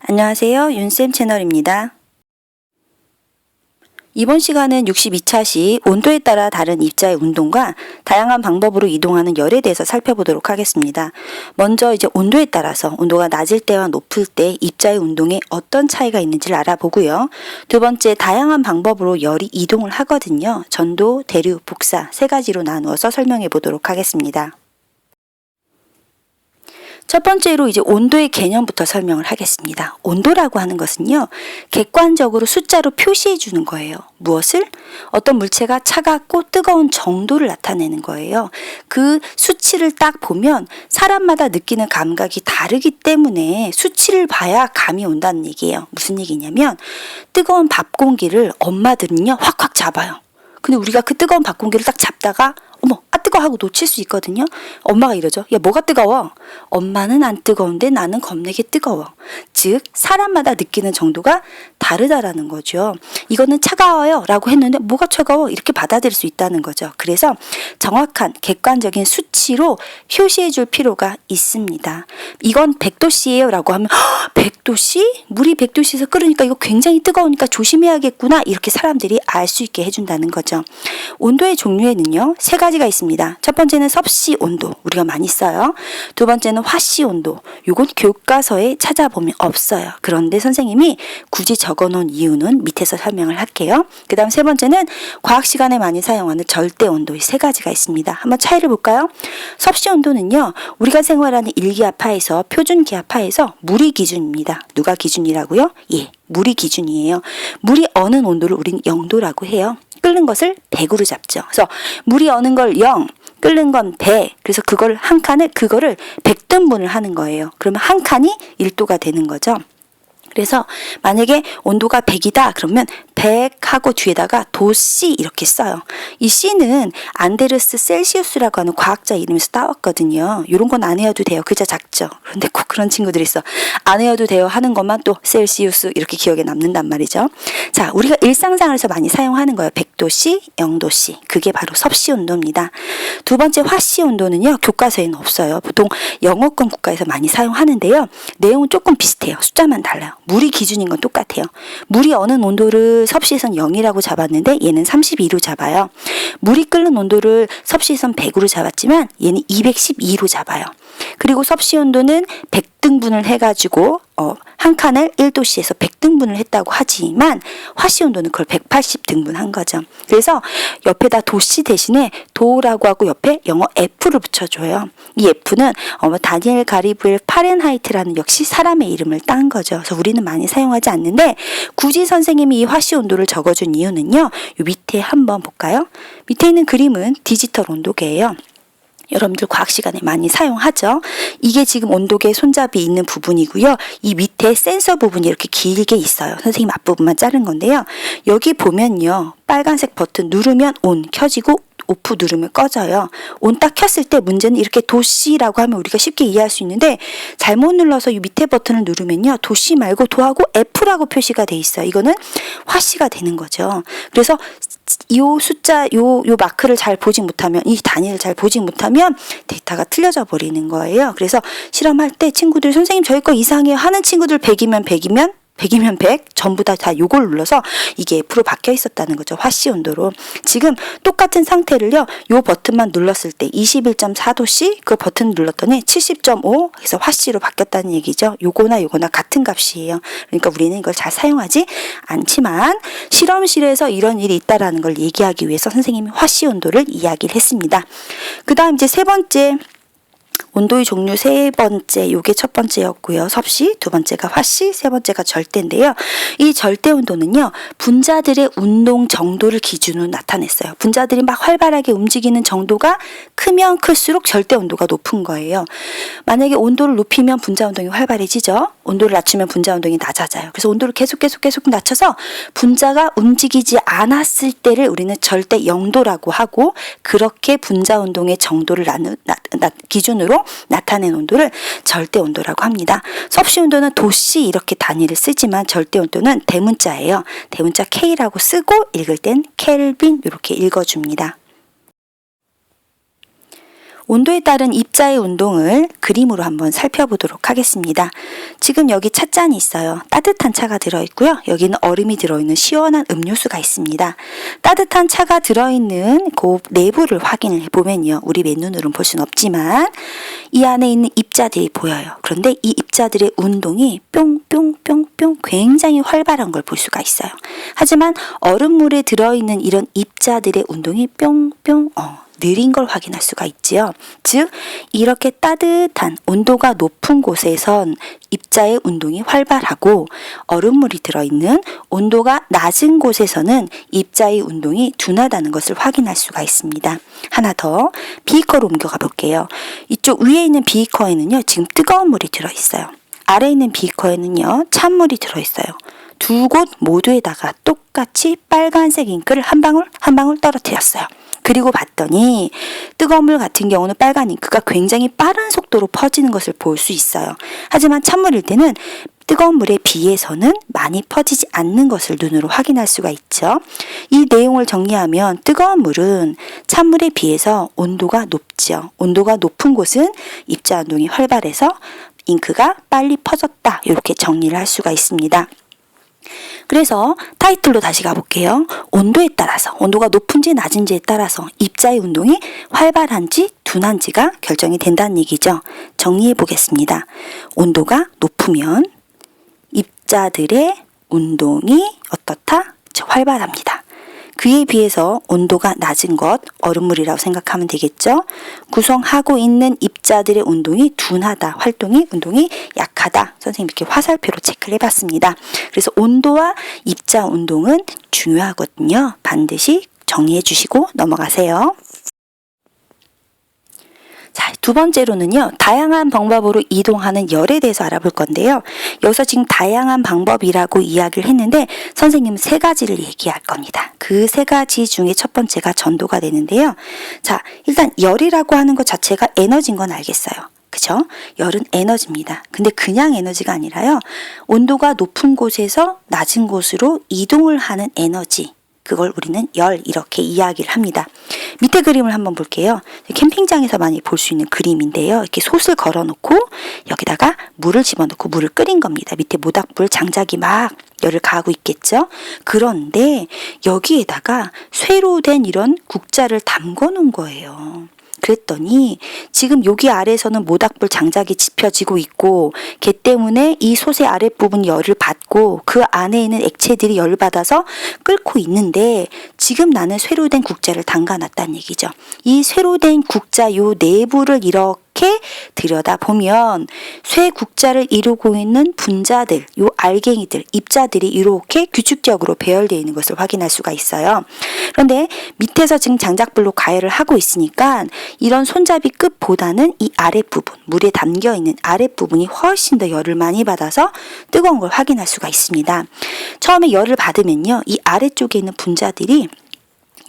안녕하세요. 윤쌤 채널입니다. 이번 시간은 62차 시 온도에 따라 다른 입자의 운동과 다양한 방법으로 이동하는 열에 대해서 살펴보도록 하겠습니다. 먼저 이제 온도에 따라서 온도가 낮을 때와 높을 때 입자의 운동에 어떤 차이가 있는지를 알아보고요. 두 번째, 다양한 방법으로 열이 이동을 하거든요. 전도, 대류, 복사 세 가지로 나누어서 설명해 보도록 하겠습니다. 첫 번째로 이제 온도의 개념부터 설명을 하겠습니다. 온도라고 하는 것은요, 객관적으로 숫자로 표시해 주는 거예요. 무엇을? 어떤 물체가 차갑고 뜨거운 정도를 나타내는 거예요. 그 수치를 딱 보면 사람마다 느끼는 감각이 다르기 때문에 수치를 봐야 감이 온다는 얘기예요. 무슨 얘기냐면 뜨거운 밥 공기를 엄마들은요 확확 잡아요. 근데 우리가 그 뜨거운 밥 공기를 딱 잡다가 어머, 뜨거워 하고 놓칠 수 있거든요. 엄마가 이러죠. 야, 뭐가 뜨거워? 엄마는 안 뜨거운데 나는 겁나게 뜨거워. 즉, 사람마다 느끼는 정도가 다르다라는 거죠. 이거는 차가워요 라고 했는데 뭐가 차가워? 이렇게 받아들일 수 있다는 거죠. 그래서 정확한 객관적인 수치로 표시해 줄 필요가 있습니다. 이건 100도씨예요 라고 하면 100도씨? 물이 100도씨에서 끓으니까 이거 굉장히 뜨거우니까 조심해야겠구나. 이렇게 사람들이 알 수 있게 해준다는 거죠. 온도의 종류에는요, 세 가지가 있습니다. 첫 번째는 섭씨 온도, 우리가 많이 써요. 두 번째는 화씨 온도, 요건 교과서에 찾아보면 없어요. 그런데 선생님이 굳이 적어놓은 이유는 밑에서 설명을 할게요. 그 다음 세 번째는 과학 시간에 많이 사용하는 절대 온도, 이 세 가지가 있습니다. 한번 차이를 볼까요? 섭씨 온도는요, 우리가 생활하는 일기압하에서 표준기압하에서 물이 기준입니다. 누가 기준이라고요? 예, 물이 기준이에요. 물이 어는 온도를 우리는 0도라고 해요. 끓는 것을 100으로 잡죠. 그래서 물이 어는 걸 0, 끓는 건 100. 그래서 그걸 한 칸을 그거를 100등분을 하는 거예요. 그러면 한 칸이 1도가 되는 거죠. 그래서 만약에 온도가 100이다 그러면 100하고 뒤에다가 도씨 이렇게 써요. 이 C는 안데르스 셀시우스라고 하는 과학자 이름에서 따왔거든요. 이런 건 안 외워도 돼요. 글자 작죠. 그런데 꼭 그런 친구들이 있어. 안 외워도 돼요 하는 것만 또 셀시우스 이렇게 기억에 남는단 말이죠. 자, 우리가 일상생활에서 많이 사용하는 거예요. 100도씨, 0도씨. 그게 바로 섭씨 온도입니다. 두 번째 화씨 온도는요, 교과서에는 없어요. 보통 영어권 국가에서 많이 사용하는데요. 내용은 조금 비슷해요. 숫자만 달라요. 물이 기준인 건 똑같아요. 물이 어는 온도를 섭씨에선 0이라고 잡았는데 얘는 32로 잡아요. 물이 끓는 온도를 섭씨에선 100으로 잡았지만 얘는 212로 잡아요. 그리고 섭씨 온도는 100등분을 해가지고 한 칸을 1도씨에서 100등분을 했다고 하지만 화씨 온도는 그걸 180등분 한 거죠. 그래서 옆에다 도씨 대신에 도라고 하고 옆에 영어 F를 붙여줘요. 이 F는 다니엘 가리브엘 파렌하이트라는 역시 사람의 이름을 딴 거죠. 그래서 우리는 많이 사용하지 않는데 굳이 선생님이 이 화씨 온도를 적어준 이유는요. 요 밑에 한번 볼까요? 밑에 있는 그림은 디지털 온도계예요. 여러분들 과학 시간에 많이 사용하죠. 이게 지금 온도계 손잡이 있는 부분이고요. 이 밑에 센서 부분이 이렇게 길게 있어요. 선생님 앞부분만 자른 건데요. 여기 보면요. 빨간색 버튼 누르면 온 켜지고 오프 누르면 꺼져요. 온 딱 켰을 때 문제는 이렇게 도씨라고 하면 우리가 쉽게 이해할 수 있는데 잘못 눌러서 이 밑에 버튼을 누르면요. 도씨 말고 도하고 F라고 표시가 돼 있어요. 이거는 화씨가 되는 거죠. 그래서 이 숫자, 요 마크를 잘 보지 못하면, 이 단위를 잘 보지 못하면 데이터가 틀려져 버리는 거예요. 그래서 실험할 때 친구들 선생님 저희 거 이상해요 하는 친구들 100이면 100 전부 다 요걸 눌러서 이게 F로 바뀌어 있었다는 거죠. 화씨 온도로. 지금 똑같은 상태를요. 요 버튼만 눌렀을 때 21.4도씨 그 버튼 눌렀더니 70.5 그래서 화씨로 바뀌었다는 얘기죠. 요거나 같은 값이에요. 그러니까 우리는 이걸 잘 사용하지 않지만 실험실에서 이런 일이 있다라는 걸 얘기하기 위해서 선생님이 화씨 온도를 이야기를 했습니다. 그 다음 이제 세 번째 온도의 종류 세 번째, 요게 첫 번째였고요. 섭씨, 두 번째가 화씨, 세 번째가 절대인데요. 이 절대 온도는요, 분자들의 운동 정도를 기준으로 나타냈어요. 분자들이 막 활발하게 움직이는 정도가 크면 클수록 절대 온도가 높은 거예요. 만약에 온도를 높이면 분자 운동이 활발해지죠. 온도를 낮추면 분자 운동이 낮아져요. 그래서 온도를 계속 낮춰서 분자가 움직이지 않았을 때를 우리는 절대 0도라고 하고 그렇게 분자 운동의 정도를 기준으로 나타낸 온도를 절대 온도라고 합니다. 섭씨 온도는 도씨 이렇게 단위를 쓰지만 절대 온도는 대문자예요. 대문자 K라고 쓰고 읽을 땐 켈빈 이렇게 읽어줍니다. 온도에 따른 입자의 운동을 그림으로 한번 살펴보도록 하겠습니다. 지금 여기 찻잔이 있어요. 따뜻한 차가 들어있고요. 여기는 얼음이 들어있는 시원한 음료수가 있습니다. 따뜻한 차가 들어있는 그 내부를 확인을 해보면요. 우리 맨눈으로는 볼 수는 없지만 이 안에 있는 입자들이 보여요. 그런데 이 입자들의 운동이 뿅뿅뿅뿅 굉장히 활발한 걸 볼 수가 있어요. 하지만 얼음물에 들어있는 이런 입자들의 운동이 뿅뿅 느린 걸 확인할 수가 있지요. 즉 이렇게 따뜻한 온도가 높은 곳에선 입자의 운동이 활발하고 얼음물이 들어있는 온도가 낮은 곳에서는 입자의 운동이 둔하다는 것을 확인할 수가 있습니다. 하나 더 비커로 옮겨가 볼게요. 이쪽 위에 있는 비커에는요 지금 뜨거운 물이 들어있어요. 아래에 있는 비커에는요 찬물이 들어있어요. 두 곳 모두에다가 똑같이 빨간색 잉크를 한 방울 한 방울 떨어뜨렸어요. 그리고 봤더니 뜨거운 물 같은 경우는 빨간 잉크가 굉장히 빠른 속도로 퍼지는 것을 볼 수 있어요. 하지만 찬물일 때는 뜨거운 물에 비해서는 많이 퍼지지 않는 것을 눈으로 확인할 수가 있죠. 이 내용을 정리하면 뜨거운 물은 찬물에 비해서 온도가 높죠. 온도가 높은 곳은 입자 운동이 활발해서 잉크가 빨리 퍼졌다. 이렇게 정리를 할 수가 있습니다. 그래서 타이틀로 다시 가볼게요. 온도에 따라서 온도가 높은지 낮은지에 따라서 입자의 운동이 활발한지 둔한지가 결정이 된다는 얘기죠. 정리해 보겠습니다. 온도가 높으면 입자들의 운동이 어떻다? 활발합니다. 그에 비해서 온도가 낮은 것, 얼음물이라고 생각하면 되겠죠. 구성하고 있는 입자들의 운동이 둔하다, 운동이 약하다. 선생님 이렇게 화살표로 체크를 해봤습니다. 그래서 온도와 입자 운동은 중요하거든요. 반드시 정리해 주시고 넘어가세요. 자, 두 번째로는요. 다양한 방법으로 이동하는 열에 대해서 알아볼 건데요. 여기서 지금 다양한 방법이라고 이야기를 했는데 선생님은 세 가지를 얘기할 겁니다. 그 세 가지 중에 첫 번째가 전도가 되는데요. 자, 일단 열이라고 하는 것 자체가 에너지인 건 알겠어요. 그죠? 열은 에너지입니다. 근데 그냥 에너지가 아니라요. 온도가 높은 곳에서 낮은 곳으로 이동을 하는 에너지. 그걸 우리는 열 이렇게 이야기를 합니다. 밑에 그림을 한번 볼게요. 캠핑장에서 많이 볼 수 있는 그림인데요. 이렇게 솥을 걸어놓고 여기다가 물을 집어넣고 물을 끓인 겁니다. 밑에 모닥불 장작이 막 열을 가하고 있겠죠. 그런데 여기에다가 쇠로 된 이런 국자를 담궈 놓은 거예요. 그랬더니 지금 여기 아래에서는 모닥불 장작이 지펴지고 있고 걔 때문에 이 솥의 아랫부분이 열을 받고 그 안에 있는 액체들이 열을 받아서 끓고 있는데 지금 나는 쇠로 된 국자를 담가놨다는 얘기죠. 이 쇠로 된 국자 요 내부를 이렇게 들여다보면 쇠 국자를 이루고 있는 분자들, 요 알갱이들, 입자들이 이렇게 규칙적으로 배열되어 있는 것을 확인할 수가 있어요. 그런데 밑에서 지금 장작불로 가열을 하고 있으니까 이런 손잡이 끝보다는 이 아랫부분, 물에 담겨있는 아랫부분이 훨씬 더 열을 많이 받아서 뜨거운 걸 확인할 수가 있습니다. 처음에 열을 받으면요. 이 아래쪽에 있는 분자들이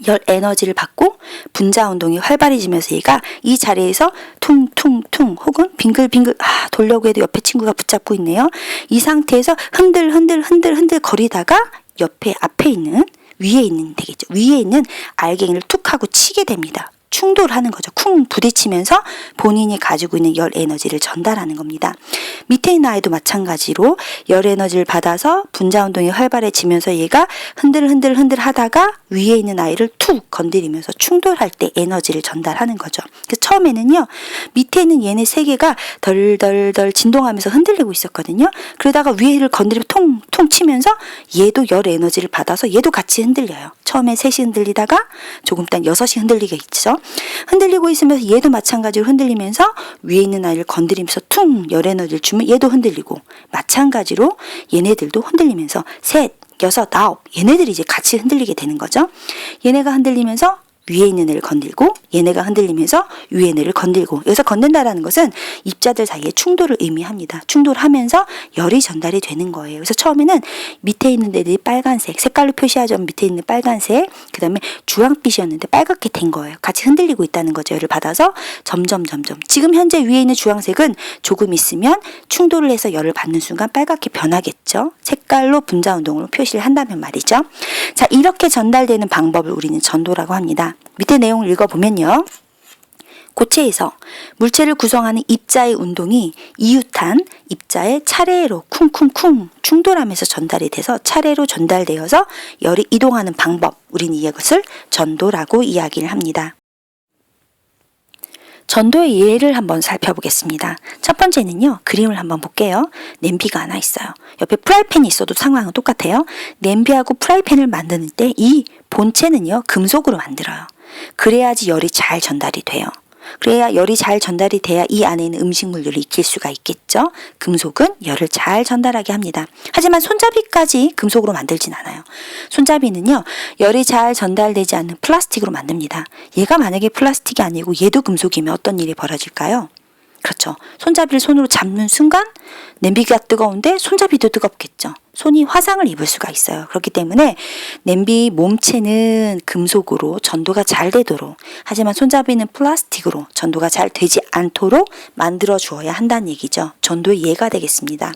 열 에너지를 받고 분자 운동이 활발해지면서 얘가 이 자리에서 퉁퉁퉁 혹은 빙글빙글 돌려고 해도 옆에 친구가 붙잡고 있네요. 이 상태에서 흔들 거리다가 앞에 있는 위에 있는 되겠죠. 위에 있는 알갱이를 툭 하고 치게 됩니다. 충돌하는 거죠. 쿵 부딪히면서 본인이 가지고 있는 열 에너지를 전달하는 겁니다. 밑에 있는 아이도 마찬가지로 열 에너지를 받아서 분자 운동이 활발해지면서 얘가 흔들 하다가 위에 있는 아이를 툭 건드리면서 충돌할 때 에너지를 전달하는 거죠. 그래서 처음에는요. 밑에 있는 얘네 세 개가 덜덜덜 진동하면서 흔들리고 있었거든요. 그러다가 위에를 건드리면 통통 치면서 얘도 열 에너지를 받아서 얘도 같이 흔들려요. 처음에 셋이 흔들리다가 조금 있다 6이 흔들리게 있죠. 흔들리고 있으면서 얘도 마찬가지로 흔들리면서 위에 있는 아이를 건드리면서 퉁 열 에너지를 주면 얘도 흔들리고 마찬가지로 얘네들도 흔들리면서 셋, 6, 9 얘네들이 이제 같이 흔들리게 되는 거죠. 얘네가 흔들리면서 위에 있는 애를 건들고 얘네가 흔들리면서 위에 있는 애를 건들고 여기서 건든다라는 것은 입자들 사이의 충돌을 의미합니다. 충돌하면서 열이 전달이 되는 거예요. 그래서 처음에는 밑에 있는 애들이 빨간색 색깔로 표시하죠. 밑에 있는 빨간색 그 다음에 주황빛이었는데 빨갛게 된 거예요. 같이 흔들리고 있다는 거죠. 열을 받아서 점점 지금 현재 위에 있는 주황색은 조금 있으면 충돌을 해서 열을 받는 순간 빨갛게 변하겠죠. 색깔로 분자 운동으로 표시를 한다면 말이죠. 자, 이렇게 전달되는 방법을 우리는 전도라고 합니다. 밑에 내용을 읽어보면요. 고체에서 물체를 구성하는 입자의 운동이 이유탄 입자의 차례로 쿵쿵쿵 충돌하면서 전달이 돼서 차례로 전달되어서 열이 이동하는 방법, 우리는 이것을 전도라고 이야기를 합니다. 전도의 예를 한번 살펴보겠습니다. 첫 번째는요, 그림을 한번 볼게요. 냄비가 하나 있어요. 옆에 프라이팬이 있어도 상황은 똑같아요. 냄비하고 프라이팬을 만드는 때 이 본체는요, 금속으로 만들어요. 그래야지 열이 잘 전달이 돼요. 그래야 열이 잘 전달이 돼야 이 안에 있는 음식물들을 익힐 수가 있겠죠. 금속은 열을 잘 전달하게 합니다. 하지만 손잡이까지 금속으로 만들진 않아요. 손잡이는요, 열이 잘 전달되지 않는 플라스틱으로 만듭니다. 얘가 만약에 플라스틱이 아니고 얘도 금속이면 어떤 일이 벌어질까요? 그렇죠. 손잡이를 손으로 잡는 순간 냄비가 뜨거운데 손잡이도 뜨겁겠죠. 손이 화상을 입을 수가 있어요. 그렇기 때문에 냄비 몸체는 금속으로 전도가 잘 되도록, 하지만 손잡이는 플라스틱으로 전도가 잘 되지 않도록 만들어 주어야 한다는 얘기죠. 전도의 예가 되겠습니다.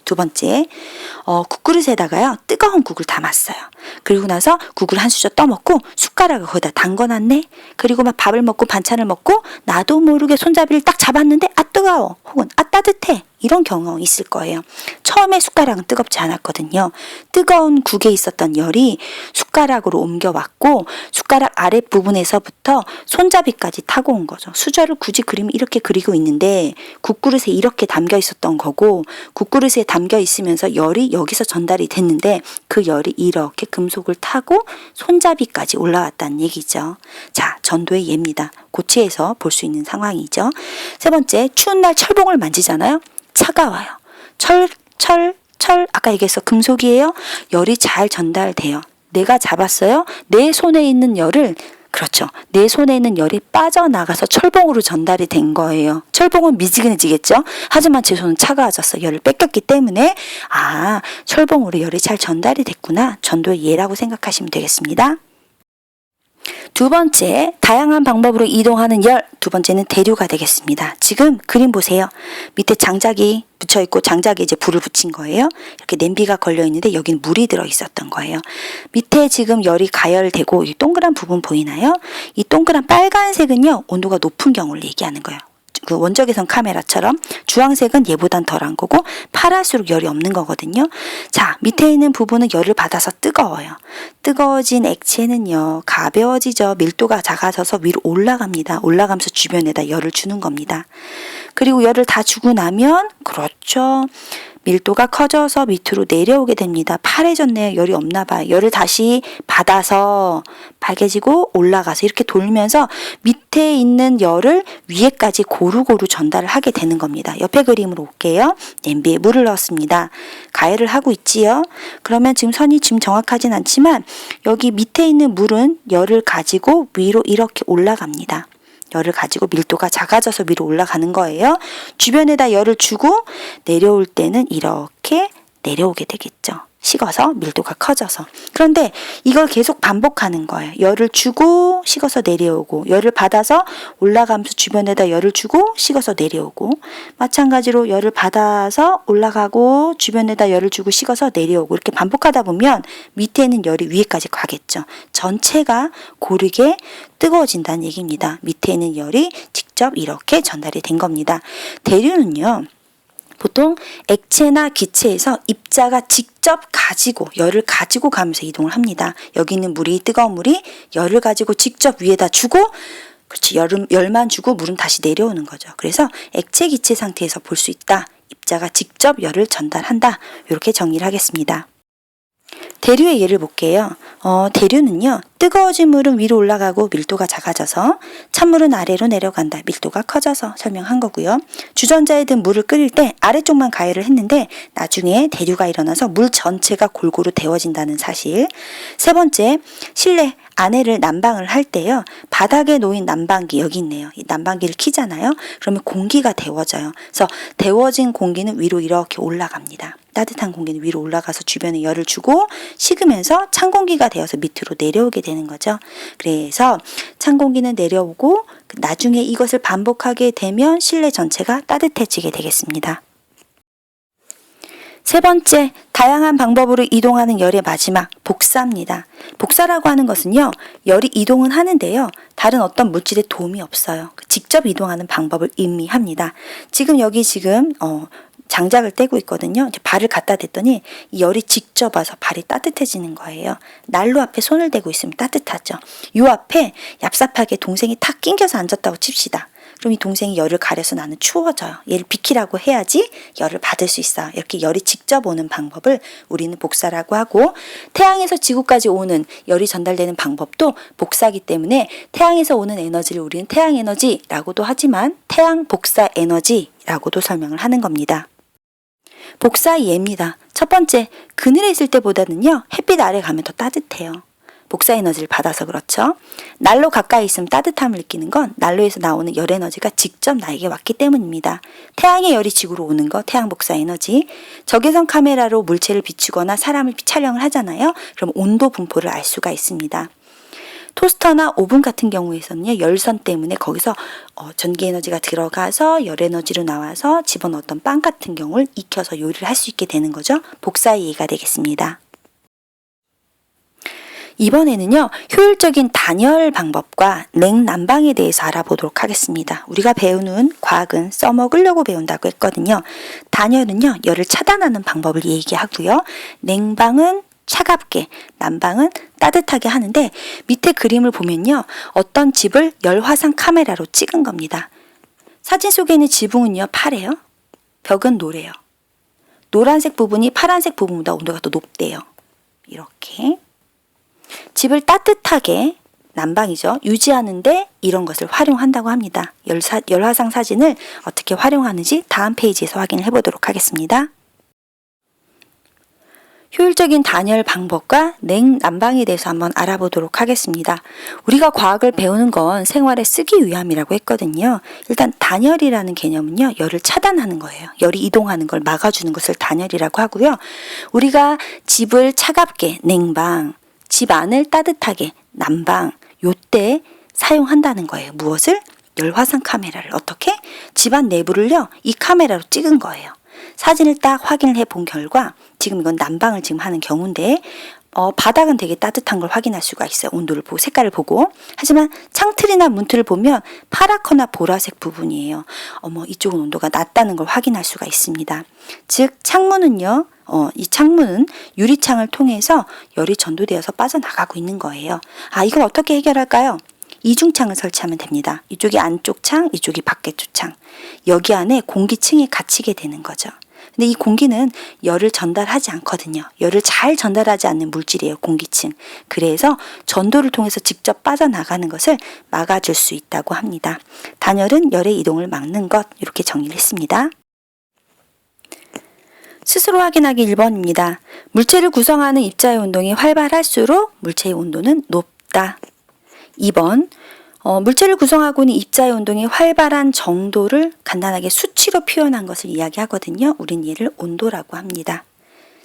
두 번째, 국그릇에다가요, 뜨거운 국을 담았어요. 그리고 나서 국을 한 수저 떠먹고 숟가락을 거기다 담궈놨네. 그리고 막 밥을 먹고 반찬을 먹고 나도 모르게 손잡이를 딱 잡았는데 아 뜨거워, 혹은 아 따뜻해, 이런 경우 있을 거예요. 처음에 숟가락은 뜨겁지 않았거든요. 뜨거운 국에 있었던 열이 숟가락으로 옮겨왔고 숟가락 아랫부분에서부터 손잡이까지 타고 온 거죠. 수저를 굳이 그리면 이렇게 그리고 있는데 국그릇에 이렇게 담겨 있었던 거고, 국그릇에 담겨 있으면서 열이 여기서 전달이 됐는데 그 열이 이렇게 금속을 타고 손잡이까지 올라왔다는 얘기죠. 자, 전도의 예입니다. 고체에서 볼 수 있는 상황이죠. 세 번째, 추운 날 철봉을 만지잖아요. 차가워요. 아까 얘기했어. 금속이에요. 열이 잘 전달돼요. 내가 잡았어요. 내 손에 있는 열을, 그렇죠, 내 손에 있는 열이 빠져나가서 철봉으로 전달이 된 거예요. 철봉은 미지근해지겠죠. 하지만 제 손은 차가워졌어. 열을 뺏겼기 때문에 철봉으로 열이 잘 전달이 됐구나. 전도의 예라고 생각하시면 되겠습니다. 두 번째, 다양한 방법으로 이동하는 열. 두 번째는 대류가 되겠습니다. 지금 그림 보세요. 밑에 장작이 붙여있고 장작에 이제 불을 붙인 거예요. 이렇게 냄비가 걸려 있는데 여기는 물이 들어 있었던 거예요. 밑에 지금 열이 가열되고 이 동그란 부분 보이나요? 이 동그란 빨간색은요, 온도가 높은 경우를 얘기하는 거예요. 그 원적외선 카메라처럼 주황색은 얘보단 덜한 거고 파랄수록 열이 없는 거거든요. 자, 밑에 있는 부분은 열을 받아서 뜨거워요. 뜨거워진 액체는요, 가벼워지죠. 밀도가 작아져서 위로 올라갑니다. 올라가면서 주변에다 열을 주는 겁니다. 그리고 열을 다 주고 나면, 그렇죠, 밀도가 커져서 밑으로 내려오게 됩니다. 파래졌네요. 열이 없나 봐요. 열을 다시 받아서 밝아지고 올라가서 이렇게 돌면서 밑에 있는 열을 위에까지 고루고루 전달을 하게 되는 겁니다. 옆에 그림으로 올게요. 냄비에 물을 넣었습니다. 가열을 하고 있지요. 그러면 지금 선이 지금 정확하진 않지만 여기 밑에 있는 물은 열을 가지고 위로 이렇게 올라갑니다. 열을 가지고 밀도가 작아져서 위로 올라가는 거예요. 주변에다 열을 주고 내려올 때는 이렇게 내려오게 되겠죠. 식어서 밀도가 커져서. 그런데 이걸 계속 반복하는 거예요. 열을 주고 식어서 내려오고, 열을 받아서 올라가면서 주변에다 열을 주고 식어서 내려오고, 마찬가지로 열을 받아서 올라가고 주변에다 열을 주고 식어서 내려오고, 이렇게 반복하다 보면 밑에 있는 열이 위에까지 가겠죠. 전체가 고르게 뜨거워진다는 얘기입니다. 밑에 있는 열이 직접 이렇게 전달이 된 겁니다. 대류는요, 보통 액체나 기체에서 입자가 직접 가지고 열을 가지고 가면서 이동을 합니다. 여기 있는 물이, 뜨거운 물이 열을 가지고 직접 위에다 주고, 그렇지, 열만 주고 물은 다시 내려오는 거죠. 그래서 액체 기체 상태에서 볼 수 있다. 입자가 직접 열을 전달한다. 이렇게 정의를 하겠습니다. 대류의 예를 볼게요. 대류는요, 뜨거워진 물은 위로 올라가고 밀도가 작아져서, 찬물은 아래로 내려간다. 밀도가 커져서 설명한 거고요. 주전자에 든 물을 끓일 때 아래쪽만 가열을 했는데 나중에 대류가 일어나서 물 전체가 골고루 데워진다는 사실. 세 번째, 실내 안에를 난방을 할 때요, 바닥에 놓인 난방기 여기 있네요. 이 난방기를 켜잖아요. 그러면 공기가 데워져요. 그래서 데워진 공기는 위로 이렇게 올라갑니다. 따뜻한 공기는 위로 올라가서 주변에 열을 주고 식으면서 찬 공기가 되어서 밑으로 내려오게 되는 거죠. 그래서 찬 공기는 내려오고 나중에 이것을 반복하게 되면 실내 전체가 따뜻해지게 되겠습니다. 세 번째, 다양한 방법으로 이동하는 열의 마지막 복사입니다. 복사라고 하는 것은요, 열이 이동은 하는데요, 다른 어떤 물질의 도움이 없어요. 직접 이동하는 방법을 의미합니다. 지금 여기 장작을 떼고 있거든요. 이제 발을 갖다 댔더니 이 열이 직접 와서 발이 따뜻해지는 거예요. 난로 앞에 손을 대고 있으면 따뜻하죠. 요 앞에 얍삽하게 동생이 탁 낑겨서 앉았다고 칩시다. 그럼 이 동생이 열을 가려서 나는 추워져요. 얘를 비키라고 해야지 열을 받을 수 있어요. 이렇게 열이 직접 오는 방법을 우리는 복사라고 하고, 태양에서 지구까지 오는 열이 전달되는 방법도 복사기 때문에 태양에서 오는 에너지를 우리는 태양 에너지라고도 하지만 태양 복사 에너지라고도 설명을 하는 겁니다. 복사 예입니다. 첫 번째, 그늘에 있을 때보다는요, 햇빛 아래 가면 더 따뜻해요. 복사 에너지를 받아서 그렇죠. 난로 가까이 있으면 따뜻함을 느끼는 건 난로에서 나오는 열 에너지가 직접 나에게 왔기 때문입니다. 태양의 열이 지구로 오는 거, 태양 복사 에너지. 적외선 카메라로 물체를 비추거나 사람을 촬영을 하잖아요. 그럼 온도 분포를 알 수가 있습니다. 토스터나 오븐 같은 경우에서는요, 열선 때문에 거기서 전기 에너지가 들어가서 열 에너지로 나와서 집어넣었던 빵 같은 경우를 익혀서 요리를 할 수 있게 되는 거죠. 복사의 예가 되겠습니다. 이번에는요, 효율적인 단열 방법과 냉난방에 대해서 알아보도록 하겠습니다. 우리가 배우는 과학은 써먹으려고 배운다고 했거든요. 단열은요, 열을 차단하는 방법을 얘기하고요. 냉방은 차갑게, 난방은 따뜻하게 하는데, 밑에 그림을 보면요, 어떤 집을 열화상 카메라로 찍은 겁니다. 사진 속에 있는 지붕은요, 파래요. 벽은 노래요. 노란색 부분이 파란색 부분보다 온도가 더 높대요. 이렇게 집을 따뜻하게, 난방이죠, 유지하는데 이런 것을 활용한다고 합니다. 열화상 사진을 어떻게 활용하는지 다음 페이지에서 확인을 해보도록 하겠습니다. 효율적인 단열 방법과 냉난방에 대해서 한번 알아보도록 하겠습니다. 우리가 과학을 배우는 건 생활에 쓰기 위함이라고 했거든요. 일단 단열이라는 개념은요, 열을 차단하는 거예요. 열이 이동하는 걸 막아주는 것을 단열이라고 하고요. 우리가 집을 차갑게, 냉방, 집 안을 따뜻하게, 난방, 요때 사용한다는 거예요. 무엇을? 열화상 카메라를. 어떻게? 집안 내부를요, 이 카메라로 찍은 거예요. 사진을 딱 확인을 해본 결과, 지금 이건 난방을 지금 하는 경우인데, 바닥은 되게 따뜻한 걸 확인할 수가 있어요. 온도를 보고, 색깔을 보고. 하지만 창틀이나 문틀을 보면 파랗거나 보라색 부분이에요. 이쪽은 온도가 낮다는 걸 확인할 수가 있습니다. 즉, 창문은요, 이 창문은 유리창을 통해서 열이 전도되어서 빠져나가고 있는 거예요. 이걸 어떻게 해결할까요? 이중창을 설치하면 됩니다. 이쪽이 안쪽 창, 이쪽이 바깥쪽 창. 여기 안에 공기층이 갇히게 되는 거죠. 근데 이 공기는 열을 전달하지 않거든요. 열을 잘 전달하지 않는 물질이에요, 공기층. 그래서 전도를 통해서 직접 빠져나가는 것을 막아줄 수 있다고 합니다. 단열은 열의 이동을 막는 것, 이렇게 정의를 했습니다. 스스로 확인하기 1번입니다. 물체를 구성하는 입자의 운동이 활발할수록 물체의 온도는 높다. 2번, 물체를 구성하고 있는 입자의 운동이 활발한 정도를 간단하게 수치로 표현한 것을 이야기하거든요. 우린 얘를 온도라고 합니다.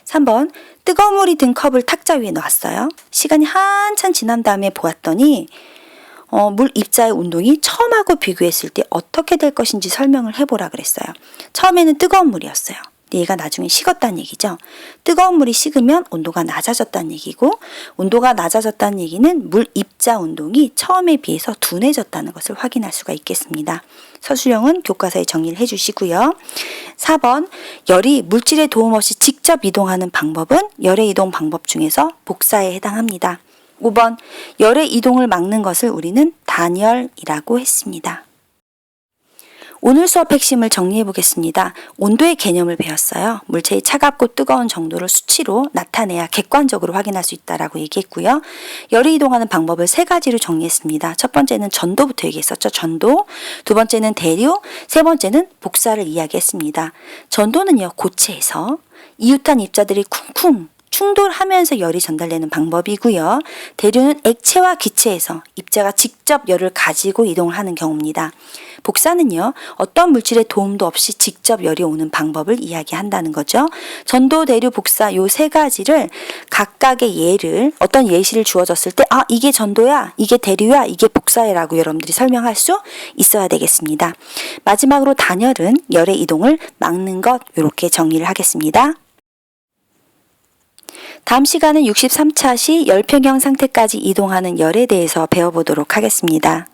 3번, 뜨거운 물이 든 컵을 탁자 위에 놨어요. 시간이 한참 지난 다음에 보았더니 물 입자의 운동이 처음하고 비교했을 때 어떻게 될 것인지 설명을 해보라 그랬어요. 처음에는 뜨거운 물이었어요. 얘가 나중에 식었다는 얘기죠. 뜨거운 물이 식으면 온도가 낮아졌다는 얘기고, 온도가 낮아졌다는 얘기는 물 입자 운동이 처음에 비해서 둔해졌다는 것을 확인할 수가 있겠습니다. 서술형은 교과서에 정리를 해주시고요. 4번, 열이 물질의 도움 없이 직접 이동하는 방법은 열의 이동 방법 중에서 복사에 해당합니다. 5번, 열의 이동을 막는 것을 우리는 단열이라고 했습니다. 오늘 수업 핵심을 정리해 보겠습니다. 온도의 개념을 배웠어요. 물체의 차갑고 뜨거운 정도를 수치로 나타내야 객관적으로 확인할 수 있다라고 얘기했고요. 열이 이동하는 방법을 3가지로 정리했습니다. 첫 번째는 전도부터 얘기했었죠. 전도. 두 번째는 대류. 세 번째는 복사를 이야기했습니다. 전도는요, 고체에서 이웃한 입자들이 쿵쿵 충돌하면서 열이 전달되는 방법이고요. 대류는 액체와 기체에서 입자가 직접 열을 가지고 이동을 하는 경우입니다. 복사는요, 어떤 물질의 도움도 없이 직접 열이 오는 방법을 이야기한다는 거죠. 전도, 대류, 복사 요 3가지를 각각의 예를, 어떤 예시를 주어졌을 때 이게 전도야, 이게 대류야, 이게 복사야라고 여러분들이 설명할 수 있어야 되겠습니다. 마지막으로 단열은 열의 이동을 막는 것, 이렇게 정리를 하겠습니다. 다음 시간은 63차 시 열평형 상태까지 이동하는 열에 대해서 배워보도록 하겠습니다.